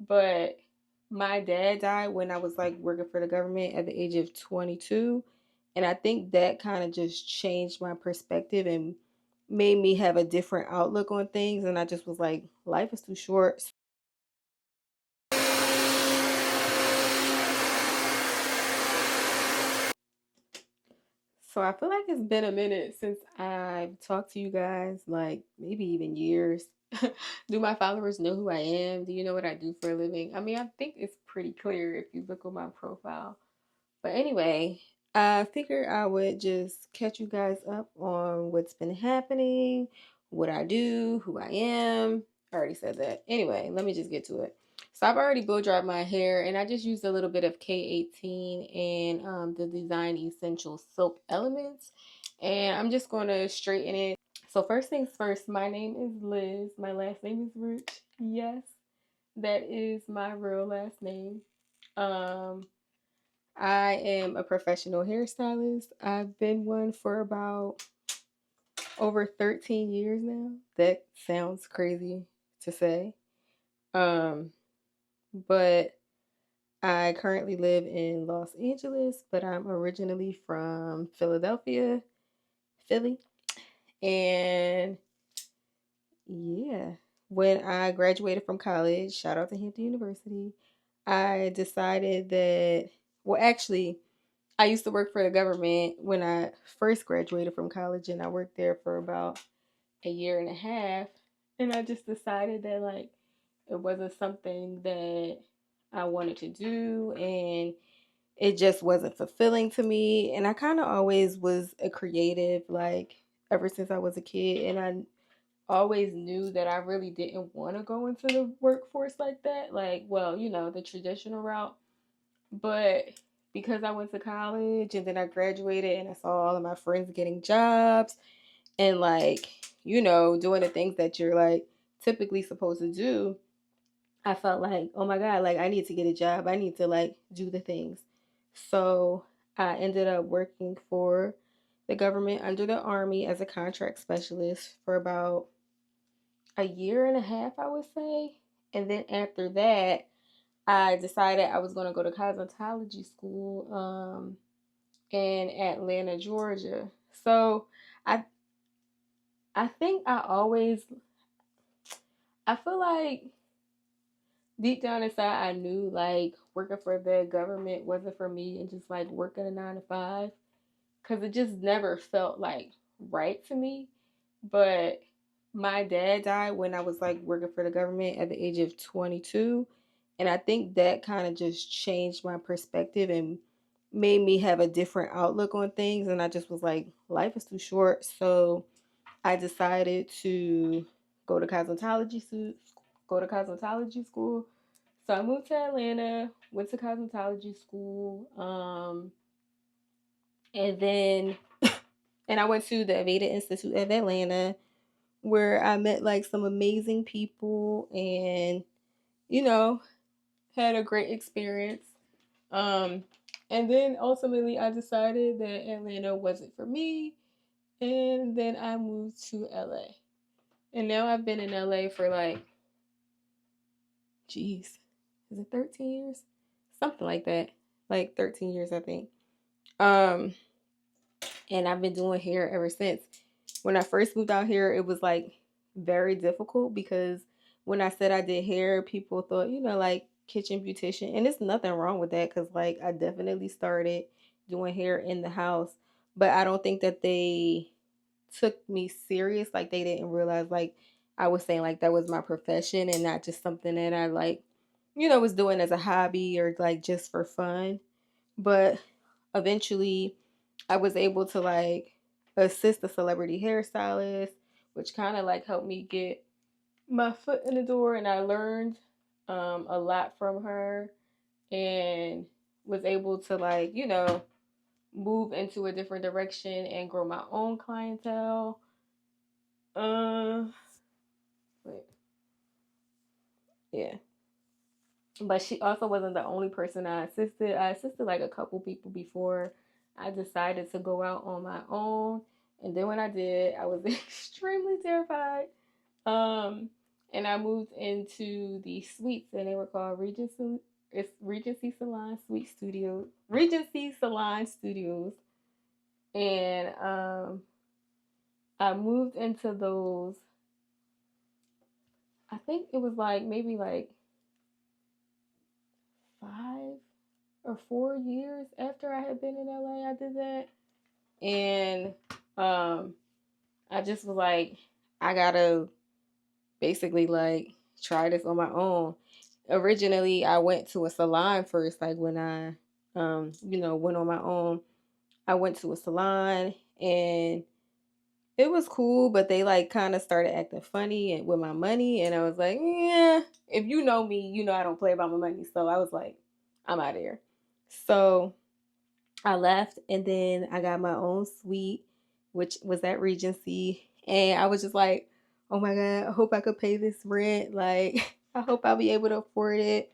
but my dad died when I was like working for the government at the age of 22. And I think that kind of just changed my perspective and made me have a different outlook on things. And I just was like, life is too short. So I feel like it's been a minute since I've talked to you guys, like maybe even years. Do my followers know who I am? Do you know what I do for a living? I mean, I think it's pretty clear if you look on my profile. But anyway, I figured I would just catch you guys up on what's been happening, what I do, who I am. I already said that. Anyway, let me just get to it. So I've already blow dried my hair, and I just used a little bit of K18 and the Design Essential Silk Elements, and I'm just going to straighten it. So first things first, my name is Liz. My last name is Rich. Yes, that is my real last name. Um, I am a professional hairstylist. I've been one for about over 13 years now. That sounds crazy to say. Um, but I currently live in Los Angeles, but I'm originally from Philadelphia, Philly. And yeah, when I graduated from college, shout out to Hampton University, I decided that, well, actually, I used to work for the government when I first graduated from college, and I worked there for about a year and a half. And I just decided that, like, it wasn't something that I wanted to do, and it just wasn't fulfilling to me. And I kind of always was a creative, like, ever since I was a kid. And I always knew that I really didn't want to go into the workforce like that. Like, well, the traditional route. But because I went to college and then I graduated and I saw all of my friends getting jobs and like, doing the things that you're like typically supposed to do, I felt like, oh my God, like I need to get a job. I need to like do the things. So I ended up working for the government under the Army as a contract specialist for about a year and a half, I would say. And then after that, I decided I was going to go to cosmetology school in Atlanta, Georgia. So I I think I feel like deep down inside I knew like working for the government wasn't for me and just like working a 9 to 5 because it just never felt like right to me. But my dad died when I was like working for the government at the age of 22. And I think that kind of just changed my perspective and made me have a different outlook on things. And I just was like, life is too short. So I decided to go to cosmetology school. So I moved to Atlanta, went to cosmetology school, and then and I went to the Aveda Institute of Atlanta, where I met like some amazing people and, you know, had a great experience. Um, and then ultimately I decided that Atlanta wasn't for me. And then I moved to LA. And now I've been in LA for like, geez, is it 13 years? Something like that. Like 13 years, I think. Um, and I've been doing hair ever since. When I first moved out here, it was like very difficult because when I said I did hair, people thought, like kitchen beautician. And there's nothing wrong with that because, like, I definitely started doing hair in the house, but I don't think that they took me serious. Like, they didn't realize, like, I was saying, like, that was my profession and not just something that I, like, was doing as a hobby or, like, just for fun. But eventually, I was able to like assist a celebrity hairstylist, which kind of like helped me get my foot in the door. And I learned a lot from her and was able to like, move into a different direction and grow my own clientele. Uh, wait, yeah. But she also wasn't the only person I assisted. I assisted like a couple people before I decided to go out on my own. And then when I did, I was extremely terrified. Um, and I moved into the suites, and they were called Regency. It's Regency Salon Suite Studio, Regency Salon Studios, and I moved into those. I think it was like maybe like 5 or 4 years after I had been in LA. I did that, and um, I just was like, I gotta basically like try this on my own. Originally, I went to a salon first, like when I, went on my own. I went to a salon and it was cool, but they like kind of started acting funny and with my money, and I was like, yeah, if you know me, you know I don't play about my money. So I was like, I'm out of here. So I left, and then I got my own suite, which was at Regency, and I was just like, oh my god, I hope I could pay this rent. Like, I hope I'll be able to afford it.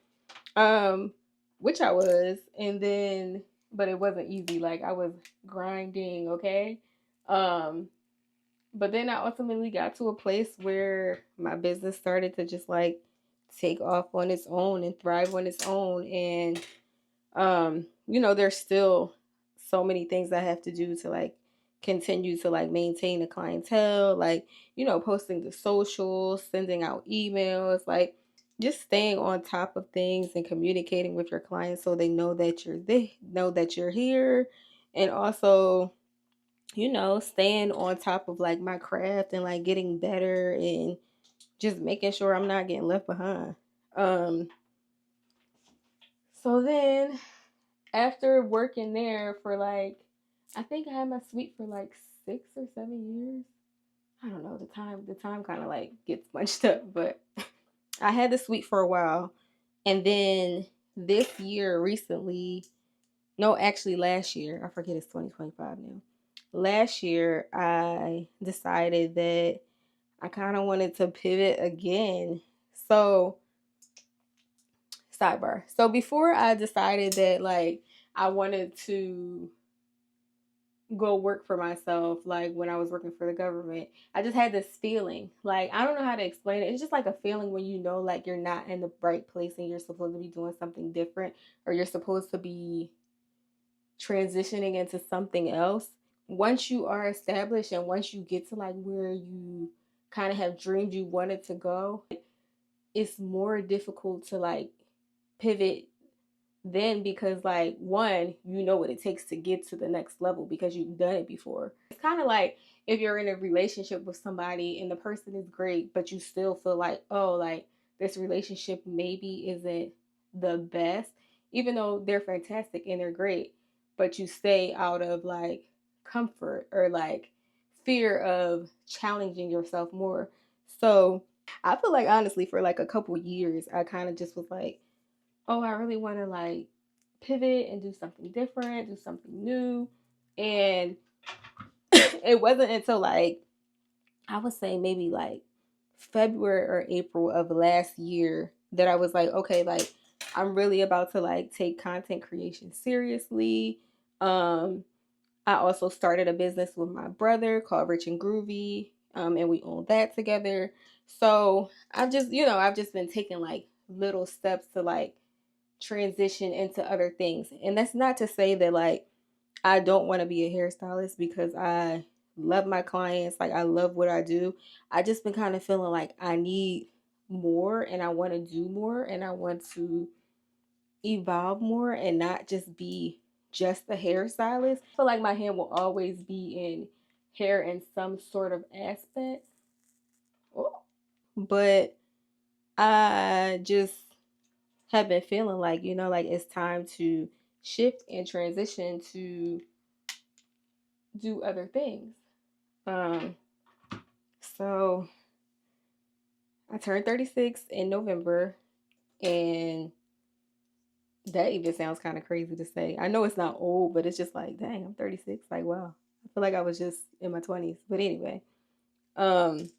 Um, which I was, and then, but it wasn't easy. Like I was grinding, okay. Um, but then I ultimately got to a place where my business started to just like take off on its own and thrive on its own. And there's still so many things I have to do to like continue to like maintain a clientele, like, posting the socials, sending out emails, like just staying on top of things and communicating with your clients so they know that you're here. And also, staying on top of like my craft and like getting better and just making sure I'm not getting left behind. Um, so then after working there for like, I think I had my suite for like 6 or 7 years. I don't know, the time kind of like gets bunched up, but I had the suite for a while. And then this year recently, no, actually last year, I forget, it's 2025 now. Last year, I decided that I kind of wanted to pivot again. So, sidebar. So, before I decided that like I wanted to go work for myself, like when I was working for the government, I just had this feeling. Like, I don't know how to explain it. It's just like a feeling when you know like you're not in the right place and you're supposed to be doing something different, or you're supposed to be transitioning into something else. Once you are established and once you get to like where you kind of have dreamed you wanted to go, it's more difficult to like pivot then, because like, one, you know what it takes to get to the next level because you've done it before. It's kind of like if you're in a relationship with somebody and the person is great but you still feel like, oh, like this relationship maybe isn't the best, even though they're fantastic and they're great, but you stay out of like comfort or like fear of challenging yourself more. So I feel like honestly for like a couple years I kind of just was like, oh, I really want to like pivot and do something different, do something new. And it wasn't until like, I would say maybe like February or April of last year that I was like, okay, like I'm really about to like take content creation seriously. Um, I also started a business with my brother called Rich and Groovy, and we own that together. So I've just been taking like little steps to like transition into other things. And that's not to say that like I don't want to be a hairstylist, because I love my clients, like I love what I do. I just been kind of feeling like I need more and I want to do more and I want to evolve more and not just be just a hairstylist. I feel like my hand will always be in hair in some sort of aspect. But I just have been feeling like, like it's time to shift and transition to do other things. Um, so I turned 36 in November, and that even sounds kind of crazy to say. I know it's not old, but it's just like, dang, I'm 36. Like, wow. I feel like I was just in my 20s. But anyway, um,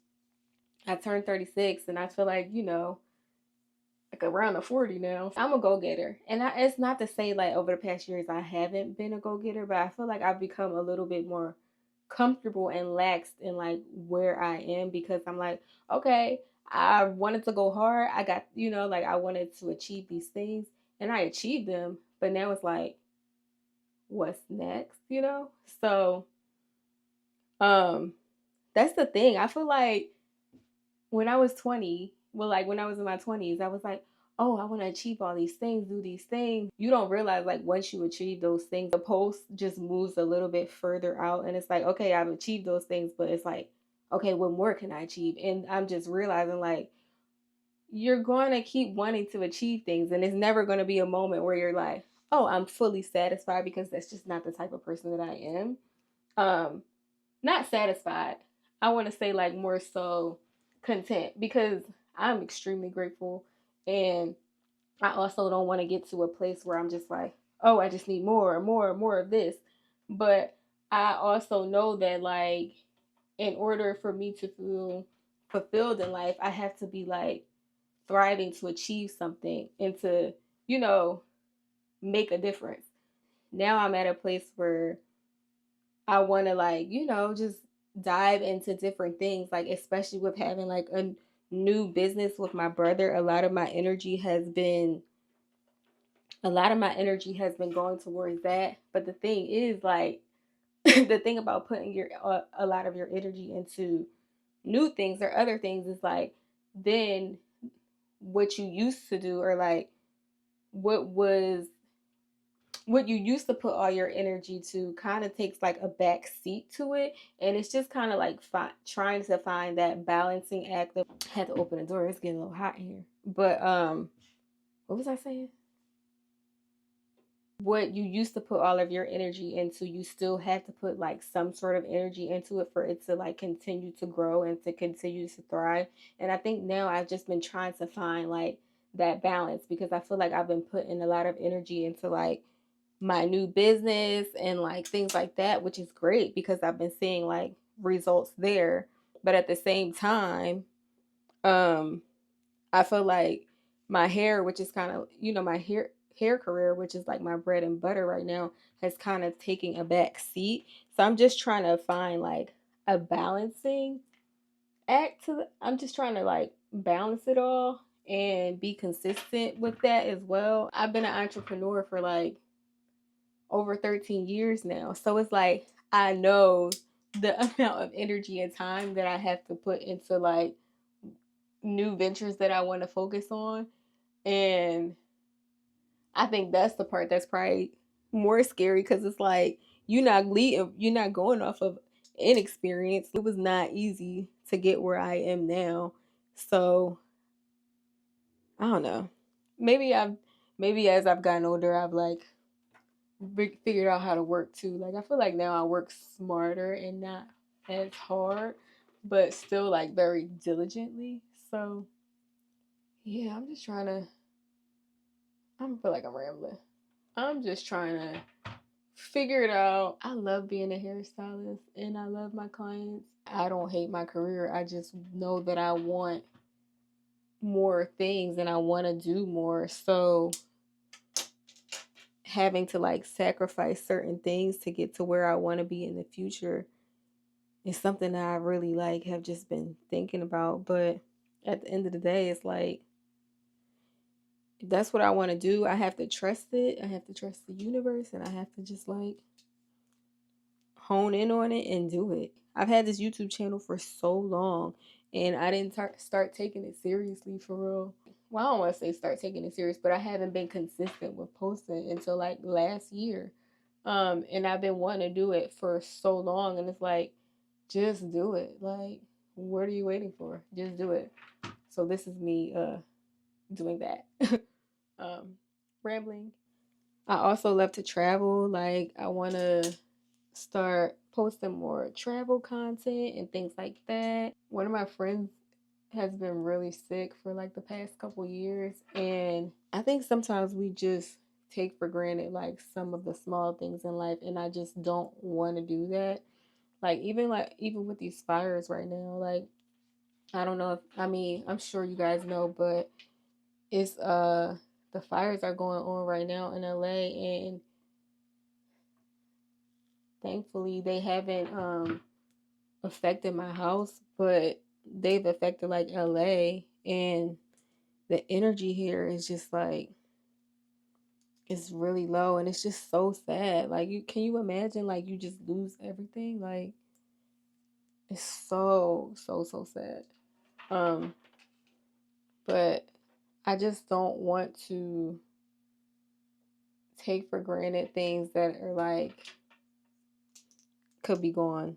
I turned 36, and I feel like, like around the 40 now. I'm a go-getter. And it's not to say like over the past years I haven't been a go-getter, but I feel like I've become a little bit more comfortable and laxed in like where I am, because I'm like, okay, I wanted to go hard. I got, like I wanted to achieve these things and I achieved them. But now it's like, what's next, So, um, that's the thing. I feel like when I was 20, well, like when I was in my 20s, I was like, oh, I want to achieve all these things, do these things. You don't realize, like, once you achieve those things, the post just moves a little bit further out. And it's like, okay, I've achieved those things, but it's like, okay, what more can I achieve? And I'm just realizing, like, you're going to keep wanting to achieve things. And it's never going to be a moment where you're like, oh, I'm fully satisfied, because that's just not the type of person that I am. Um, Not satisfied. I want to say like more so content, because I'm extremely grateful, and I also don't want to get to a place where I'm just like, oh, I just need more and more and more of this. But I also know that, like, in order for me to feel fulfilled in life, I have to be like thriving to achieve something and to, you know, make a difference. Now I'm at a place where I want to, like, just dive into different things, like especially with having like a new business with my brother. A lot of my energy has been going towards that. But the thing is, like, the thing about putting your a lot of your energy into new things or other things is like, then what you used to do, or like what was what you used to put all your energy to, kind of takes like a back seat to it. And it's just kind of like trying to find that balancing act of, had to open the door, it's getting a little hot in here. But what was I saying? What you used to put all of your energy into, you still have to put like some sort of energy into it for it to like continue to grow and to continue to thrive. And I think now I've just been trying to find like that balance, because I feel like I've been putting a lot of energy into like my new business and like things like that, which is great because I've been seeing like results there. But at the same time, um, I feel like my hair, which is kind of, my hair career, which is like my bread and butter right now, has kind of taken a back seat. So I'm just trying to find like a balancing act I'm just trying to like balance it all and be consistent with that as well. I've been an entrepreneur for like over 13 years now. So it's like I know the amount of energy and time that I have to put into like new ventures that I want to focus on. And I think that's the part that's probably more scary, because it's like you're not going off of inexperience. It was not easy to get where I am now. So I don't know. Maybe as I've gotten older, I've like figured out how to work too. Like I feel like now I work smarter and not as hard, but still like very diligently. So yeah, I feel like I'm rambling. I'm just trying to figure it out. I love being a hairstylist and I love my clients. I don't hate my career. I just know that I want more things and I want to do more. So having to like sacrifice certain things to get to where I want to be in the future is something that I really like have just been thinking about. But at the end of the day, it's like, if that's what I want to do, I have to trust it. I have to trust the universe, and I have to just like hone in on it and do it. I've had this YouTube channel for so long, and I didn't start taking it seriously for real. Well, I don't want to say start taking it serious, but I haven't been consistent with posting until like last year. And I've been wanting to do it for so long, and it's like, just do it. Like, what are you waiting for? Just do it. So this is me doing that. um Rambling. I also love to travel. Like I want to start posting more travel content and things like that. One of my friends has been really sick for like the past couple years, and I think sometimes we just take for granted like some of the small things in life, and I just don't want to do that. Like even with these fires right now, like I don't know if, I mean, I'm sure you guys know, but it's the fires are going on right now in LA, and thankfully they haven't affected my house, but they've affected like LA, and the energy here is just like it's really low, and it's just so sad. Like, you can you imagine like you just lose everything? Like, it's so sad. Um, but I just don't want to take for granted things that are like could be gone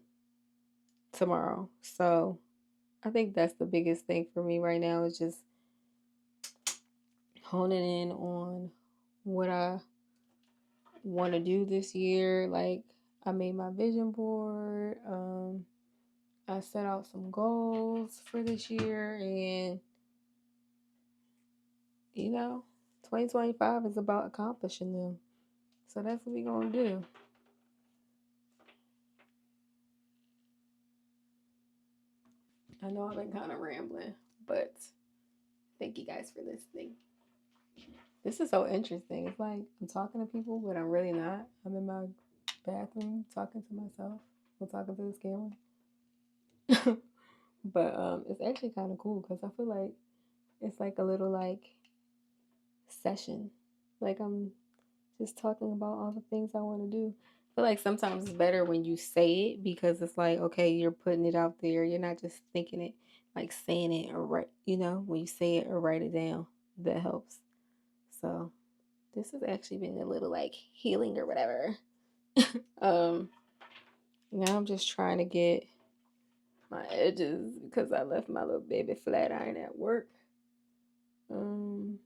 tomorrow. So I think that's the biggest thing for me right now is just honing in on what I want to do this year. Like, I made my vision board. I set out some goals for this year, and you know, 2025 is about accomplishing them. So that's what we're gonna do. I know I've been kind of rambling, but thank you guys for listening. This is so interesting. It's like I'm talking to people, but I'm really not. I'm in my bathroom talking to myself. I'm talking to this camera. But it's actually kind of cool because I feel like it's like a little like session. Like I'm just talking about all the things I want to do. I feel like sometimes it's better when you say it because it's like, okay, you're putting it out there. You're not just thinking it, like saying it or write, when you say it or write it down, that helps. So this has actually been a little like healing or whatever. um, Now I'm just trying to get my edges because I left my little baby flat iron at work. Um,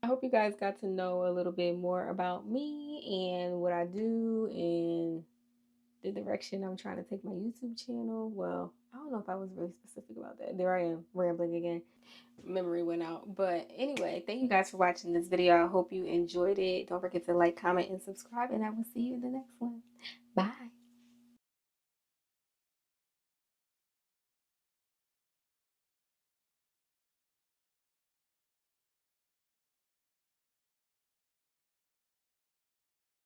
I hope you guys got to know a little bit more about me and what I do and the direction I'm trying to take my YouTube channel. Well, I don't know if I was really specific about that. There I am, rambling again. Memory went out. But anyway, thank you guys for watching this video. I hope you enjoyed it. Don't forget to like, comment, and subscribe, and I will see you in the next one. Bye.